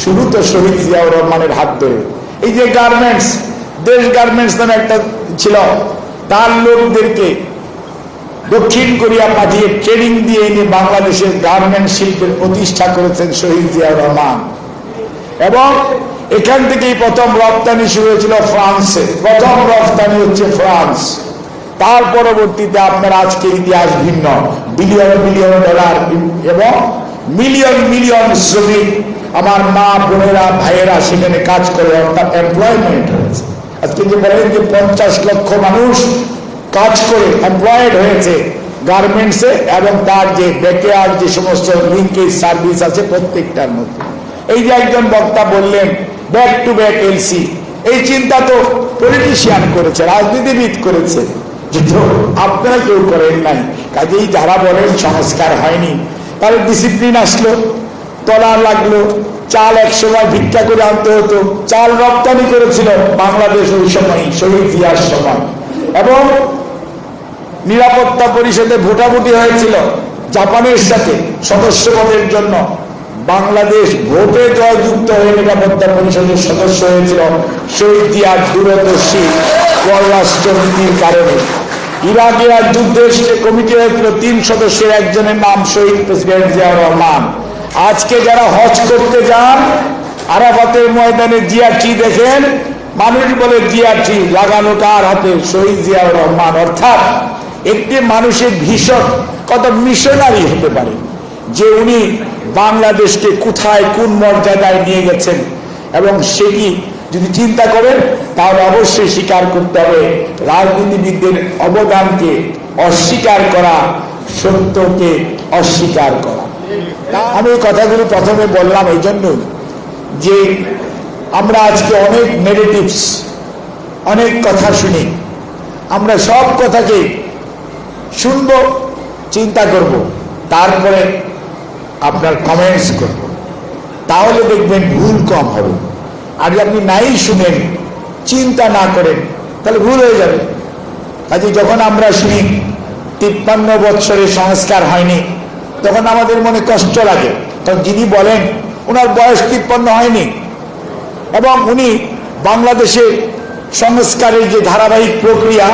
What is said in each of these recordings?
শুরু তো শহীদ জিয়াউর রহমানের হাত ধরে। এই যে গার্মেন্টস, দেশ গার্মেন্টস নামে একটা ছিল, তার লোকদেরকে দক্ষিণ কোরিয়া পাঠিয়ে ট্রেনিং দিয়ে এনে বাংলাদেশের গার্মেন্ট শিল্পের প্রতিষ্ঠা করেছেন শহীদ জিয়াউর রহমান। এবং এখান থেকেই প্রথম রপ্তানি শুরু হয়েছিল ফ্রান্সে, প্রথম রপ্তানি হচ্ছে ফ্রান্স। তার পরবর্তীতে আপনার আজকের ইতিহাস ভিন্ন, বিলিয়ন বিলিয়ন ডলার এবং মিলিয়ন মিলিয়ন শ্রমিক আমার মা বোনেরা ভাইয়েরা সেখানে কাজ করে, অর্থাৎ এমপ্লয়মেন্ট হয়েছে। আজকে যে বলেন যে 50 লক্ষ মানুষ কাজ করে এমপ্লয়েড হয়েছে গার্মেন্টসে, এবং তার যে ব্যাকয়ার্ড যে সমস্ত লিঙ্কেজ সার্ভিস আছে প্রত্যেকটার মধ্যে। এই যে একজন বক্তা বললেন ব্যাক টু ব্যাক এলসি, এই চিন্তা তো পলিটিশিয়ান করেছে, রাজনীতিবিদ করেছে, কিন্তু আপনারা কেউ করেন নাই। কাজেই যারা বলেন সংস্কার হয়নি, তার ডিসিপ্লিন আসলো, তলা লাগলো, চাল এক সময় ভিক্ষা করে আনতে হতো, চাল রপ্তানি করেছিল বাংলাদেশ ওই সময় শহীদ জিয়ার সময়। এবং নিরাপত্তা পরিষদে ভোটাভুটি হয়েছিল জাপানের সাথে সদস্য পদের জন্য, বাংলাদেশ ভোটে জয়যুক্ত হয়ে নিরাপত্তা পরিষদের সদস্য হয়েছিল শহীদ জিয়ার দূরদর্শী পররাষ্ট্র নীতির কারণে। ইরাকে আর যুদ্ধের কমিটি হয়েছিল 3 সদস্যের একজনের নাম শহীদ প্রেসিডেন্ট জিয়াউর রহমান। আজকে যারা হজ করতে যান আরাফাতের ময়দানে জিয়াটি দেখেন, মানুষ বলে জিয়াটি লাগানো কার হাতে? শহীদ জিয়াউর রহমান। অর্থাৎ একটি মানুষের ভীষণ কত মিশনারি হতে পারে যে উনি বাংলাদেশকে কোথায় কোন মর্যাদায় নিয়ে গেছেন। এবং সেটি যদি চিন্তা করেন তাহলে অবশ্যই স্বীকার করতে হবে রাজনীতিবিদদের অবদানকে অস্বীকার করা, সত্যকে অস্বীকার করা। আমি এই কথাগুলো প্রথমে বললাম এই জন্যই যে আমরা আজকে অনেক নেগেটিভস, অনেক কথা শুনি, আমরা সব কথাকে শুনব, চিন্তা করব, তারপরে আপনার কমেন্টস করব, তাহলে দেখবেন ভুল কম হবে। আর আপনি নাই শুনেন, চিন্তা না করেন, তাহলে ভুল হয়ে যাবে। কাজে যখন আমরা শুনি 53 বছরে সংস্কার হয়নি, তখন আমাদের মনে কষ্ট লাগে। তখন যিনি বলেন ওনার বয়স 53 হয়নি, এবং উনি বাংলাদেশের সংস্কারের যে ধারাবাহিক প্রক্রিয়া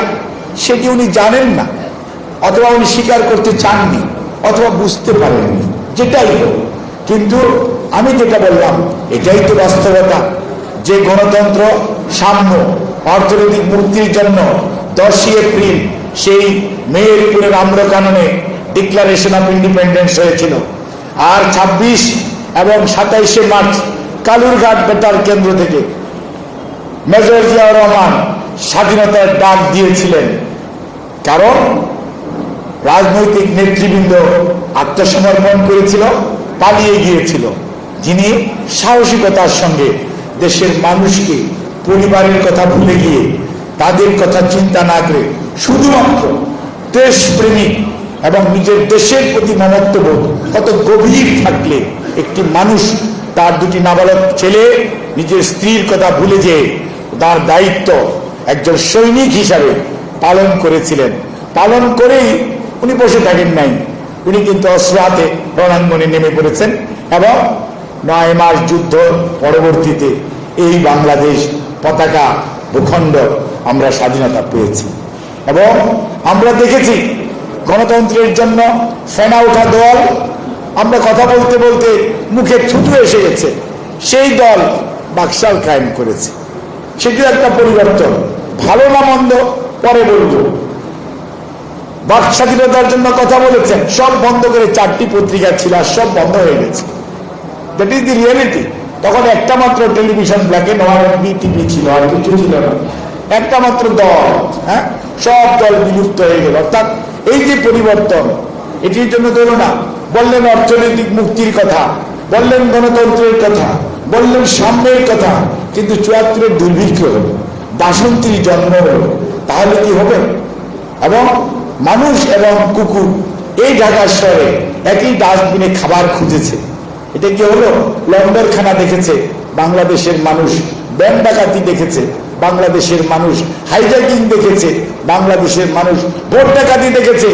সেটি উনি জানেন না, অথবা উনি স্বীকার করতে চাননি, অথবা বুঝতে পারেননি, যেটাই হোক। কিন্তু আমি যেটা বললাম এটাই তো বাস্তবতা, যে গণতন্ত্র, সাম্য, অর্থনৈতিক মুক্তির জন্য 10ই এপ্রিল সেই মেহেরপুরের আম্রকাননে ডিক্লারেশন অফ ইন্ডিপেন্ডেন্স হয়েছিল। আর 26 এবং 27শে মার্চ কালুরঘাট বেতার কেন্দ্র থেকে মেজর জিয়াউর রহমান স্বাধীনতার ডাক দিয়েছিলেন। কারণ রাজনৈতিক নেতৃবৃন্দ আত্মসমর্পণ করেছিল, পালিয়ে গিয়েছিল। যিনি সাহসিকতার সঙ্গে দেশের মানুষকে, পরিবারের কথা ভুলে গিয়ে, তাদের কথা চিন্তা না করে শুধুমাত্র দেশপ্রেমিক এবং নিজের দেশের প্রতি মমত্ববোধ কত গভীর থাকলে একটি মানুষ তার 2টি নাবালক ছেলে, নিজের স্ত্রীর কথা ভুলে যেয়ে তার দায়িত্ব একজন সৈনিক হিসাবে পালন করেছিলেন। পালন করেই উনি বসে থাকেন নাই, উনি কিন্তু অস্ত্র হাতে রণাঙ্গনে নেমে পড়েছেন। এবং 9 মাস যুদ্ধ পরবর্তীতে এই বাংলাদেশ পতাকা ভূখণ্ড আমরা স্বাধীনতা পেয়েছি। এবং আমরা দেখেছি গণতন্ত্রের জন্য ফেনা ওঠা দল, আমরা কথা বলতে বলতে মুখে থুতু এসে গেছে, সেই দল বাকশাল কায়েম করেছে। সেটিও একটা পরিবর্তন, ভালো না মন্দ পরে বলবো। বাক স্বাধীনতার জন্য কথা বলেছেন, সব বন্ধ করে 4টি পত্রিকা ছিল, আর সব বন্ধ হয়ে গেছে। That is the reality. তখন একটা মাত্র television, black and white TV ছিল, আর কিছু ছিল না। একটা মাত্র দল, হ্যাঁ, সব দল বিলুপ্ত হয়ে গেল। অর্থাৎ এই যে পরিবর্তন, এটির জন্য ধরো না, বললেন অর্থনৈতিক মুক্তির কথা, বললেন গণতন্ত্রের কথা, বললেন সাম্যের কথা, কিন্তু 74-এর দুর্ভিক্ষ হল, বাসন্তীর জন্ম হল, তাহলে কি হবে? এবং মানুষ এবং কুকুর এই ঢাকা শহরে একই ডাস্টবিনে খাবার খুঁজেছে। এটা কি হলো? লন্ডনখানা দেখেছে বাংলাদেশের মানুষ, ব্যাংক ডাকাতি দেখেছে বাংলাদেশের মানুষ, হাইজ্যাকিং দেখেছে বাংলাদেশের মানুষ, ভোট ডাকাতি দেখেছে।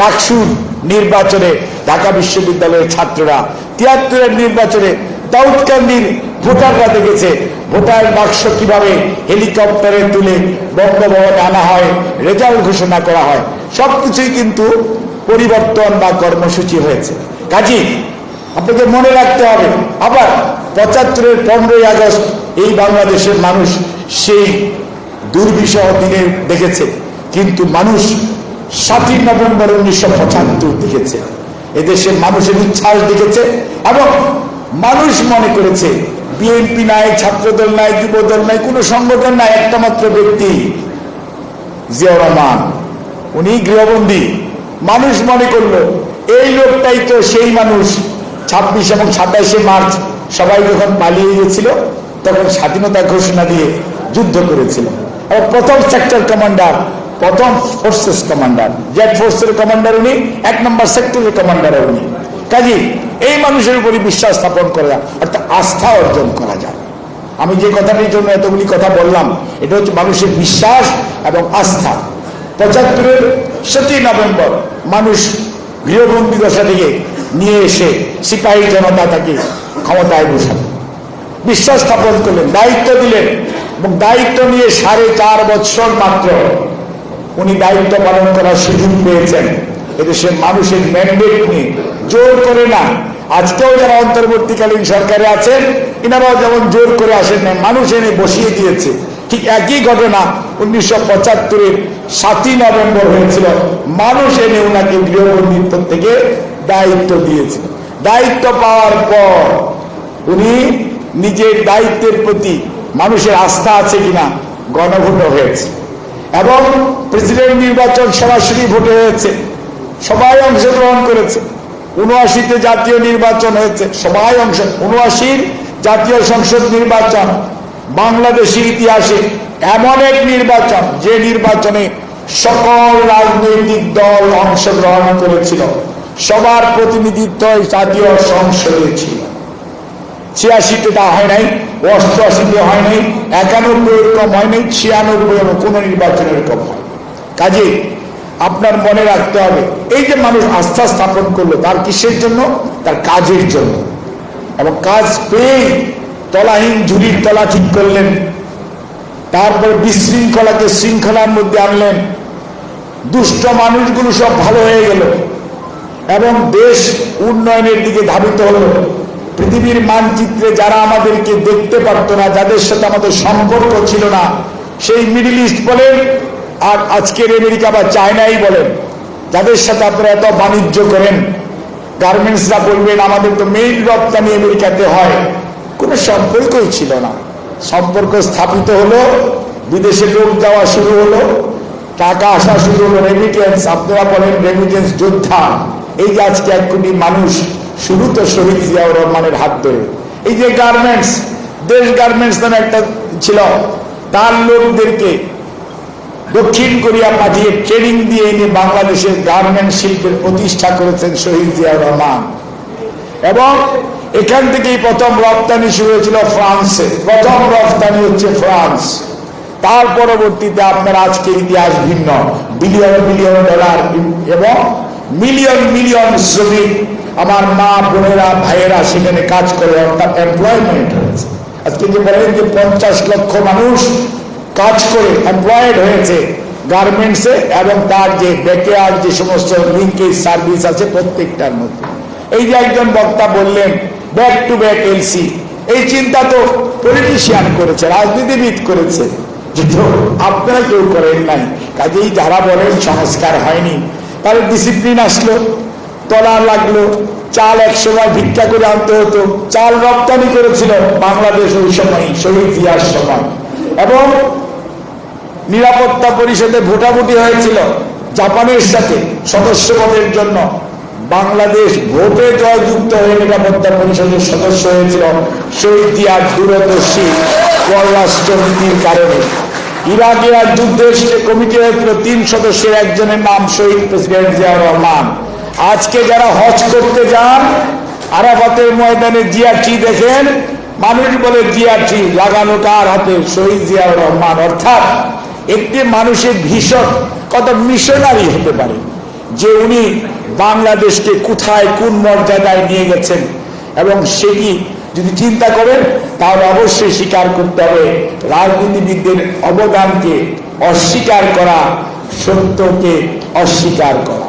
ডাকসুর নির্বাচনে ঢাকা বিশ্ববিদ্যালয়ের ছাত্ররা, 73-এর নির্বাচনে দাউদকান্দির ভোটাররা দেখেছে ভোটার বাক্স কিভাবে হেলিকপ্টারে তুলে বঙ্গভবনে আনা হয়, রেজাল্ট ঘোষণা করা হয়, সবকিছুই কিন্তু পরিবর্তন বা কর্মসূচি হয়েছে। কাজী আপনাকে মনে রাখতে হবে, আবার ৭৫-এর 15ই আগস্ট এই বাংলাদেশের মানুষ সেই দুর্বিষহ দিনে দেখেছে, কিন্তু মানুষ ৭ই নভেম্বর ১৯৭৫ দেখেছে, এদেশের মানুষের উচ্ছ্বাস দেখেছে। এবং মানুষ মনে করেছে বিএনপি নাই, ছাত্রদল নাই, যুবদল নাই, কোনো সংগঠন নাই, একটা মাত্র ব্যক্তি জিয়াউর রহমান, উনি গৃহবন্দী। মানুষ মনে করলো এই লোকটাই তো সেই মানুষ ২৬ এবং ২৭শে মার্চ সবাই যখন পালিয়ে গিয়েছিল তখন স্বাধীনতা ঘোষণা দিয়ে যুদ্ধ করেছিল। আর প্রথম সেক্টর কমান্ডার, প্রথম ফোর্সেস কমান্ডার, জেড ফোর্সের কমান্ডার উনি, ১ নম্বর সেক্টরের কমান্ডার উনি। কাজী এই মানুষের উপরই বিশ্বাস স্থাপন করা যায়, অর্থাৎ আস্থা অর্জন করা যায়। আমি যে কথাটির জন্য এতগুলি কথা বললাম, এটা হচ্ছে মানুষের বিশ্বাস এবং আস্থা। ৭৫-এর ৭ই নভেম্বর মানুষ গৃহবন্দী দশা থেকে নিয়ে এসে সিপাহী জনতা তাকে ক্ষমতায় বসান, বিশ্বাস স্থাপন করলেন, দায়িত্ব দিলেন, এবং দায়িত্ব নিয়ে ৪.৫ বছর মাত্র উনি দায়িত্ব পালন করার সুযোগ পেয়েছেন এদেশের মানুষের ম্যান্ডেট নিয়ে, জোর করে না। আজকেও যারা অন্তর্বর্তীকালীন সরকারে আছেন এনারাও যেমন জোর করে আসেন না, মানুষ এনে বসিয়ে দিয়েছে। ঠিক একই ঘটনা ১৯৭৫-এর ৭ই নভেম্বর হয়েছিল, মানুষ এনে ওনাকে গৃহবন্দিত্ব থেকে দায়িত্ব দিয়েছে। দায়িত্ব পাওয়ার পর উনি নিজের দায়িত্বের প্রতি মানুষের আস্থা আছে কিনা গণভোট হয়েছে, এবং প্রেসিডেন্ট নির্বাচন সরাসরি ভোটে হয়েছে, সবাই অংশগ্রহণ করেছে। ৭৯-তে জাতীয় নির্বাচন হয়েছে, সবাই ৭৯-র জাতীয় সংসদ নির্বাচন বাংলাদেশের ইতিহাসে এমন এক নির্বাচন যে নির্বাচনে সকল রাজনৈতিক দল অংশগ্রহণ করেছিল, সবার প্রতিনিধিত্ব জাতীয় সংসদে ছিল। ৮৬-তে তা হয় নাই, ৮৮-তে হয় নাই, ৯১ এরকম হয় নাই, ৯৬ এবং কোন নির্বাচন এরকম হয়। কাজে আপনার মনে রাখতে হবে, এই যে মানুষ আস্থা স্থাপন করলো তার কিসের জন্য? তার কাজের জন্য। এবং কাজ পেয়ে তলাহীন ঝুড়ির তলা ঠিক করলেন, তারপর বিশৃঙ্খলাকে শৃঙ্খলার মধ্যে আনলেন, দুষ্ট মানুষগুলো সব ভালো হয়ে গেল এবং দেশ উন্নয়নের দিকে ধাবিত হলো। পৃথিবীর মানচিত্রে যারা আমাদেরকে দেখতে পারতো না, যাদের সাথে আমাদের সম্পর্ক ছিল না, সেই মিডল ইস্ট বলেন আর আজকের আমেরিকা বা চায়নাই বলেন, যাদের সাথে আপনারা এত বাণিজ্য করেন, গার্মেন্টসরা বলবেন আমাদের তো মেইন রপ্তানি আমেরিকাতে হয়, কোনো সম্পর্কই ছিল না। সম্পর্ক স্থাপিত হলো, বিদেশে লোক যাওয়া শুরু হলো, টাকা আসা শুরু হলো, রেমিটেন্স, আপনারা বলেন রেমিটেন্স যোদ্ধা। এই যে আজকে ১ কোটি মানুষ, শুরু তো শহীদ জিয়াউর রহমানের হাত ধরে। এই যে গার্মেন্টস, দেশ গার্মেন্টস নামে একটা ছিল, তার লোকদেরকে দক্ষিণ কোরিয়া পাঠিয়ে ট্রেনিং দিয়ে এনে বাংলাদেশের গার্মেন্ট শিল্পের প্রতিষ্ঠা করেছেন শহীদ জিয়াউর রহমান। এবং এখান থেকেই প্রথম রপ্তানি শুরু হয়েছিল ফ্রান্সে, প্রথম রপ্তানি হচ্ছে ফ্রান্স। তার পরবর্তীতে আপনার আজকের ইতিহাস ভিন্ন, বিলিয়ন বিলিয়ন ডলার এবং মিলিয়ন মিলিয়ন শ্রমিক, আমার মা বোনেরা ভাইয়েরা সেখানে কাজ করে, অর্থাৎ এমপ্লয়মেন্ট হয়েছে। আজকে যে বলেন যে ৫০ লক্ষ মানুষ কাজ করে এমপ্লয়েড হয়েছে গার্মেন্টসে, এবং তার যে ব্যাকয়ার্ড যে সমস্ত লিঙ্কেজ সার্ভিস আছে প্রত্যেকটার মধ্যে। এই যে একজন বক্তা বললেন ব্যাক টু ব্যাক এলসি, এই চিন্তা তো পলিটিশিয়ান করেছে, রাজনীতিবিদ করেছে, কিন্তু আপনারা কেউ করেন নাই। কাজেই যারা বলেন সংস্কার হয়নি, তার ডিসিপ্লিন আসলো, তলা লাগলো, চাল ১০০ ভিক্ষা করে আনতে হতো, চাল রপ্তানি করেছিল বাংলাদেশ ওই সময় শহীদ জিয়ার সময়। এবং নিরাপত্তা পরিষদে ভোটাভুটি হয়েছিল জাপানের সাথে সদস্যপদের জন্য, বাংলাদেশ ভোটে জয়যুক্ত হয়ে নিরাপত্তা পরিষদের সদস্য হয়েছিল শহীদ জিয়ার দূরদর্শী পররাষ্ট্রনীতির কারণে। ইরাকে আর যুদ্ধের কমিটি হয়েছিল ৩ সদস্যের একজনের নাম শহীদ প্রেসিডেন্ট জিয়াউর রহমান। আজকে যারা হজ করতে যান আরাফাতের ময়দানে জিয়াটি দেখেন, মানুষ বলে জিয়াটি লাগানো কার হাতে? শহীদ জিয়াউর রহমান। অর্থাৎ একটি মানুষের ভীষণ কত মিশনারি হতে পারে যে উনি বাংলাদেশকে কোথায় কোন মর্যাদায় নিয়ে গেছেন, এবং সেটি যদি চিন্তা করেন তাহলে অবশ্যই স্বীকার করতে হবে রাজনীতিবিদদের অবদানকে অস্বীকার করা সত্যকে অস্বীকার করা।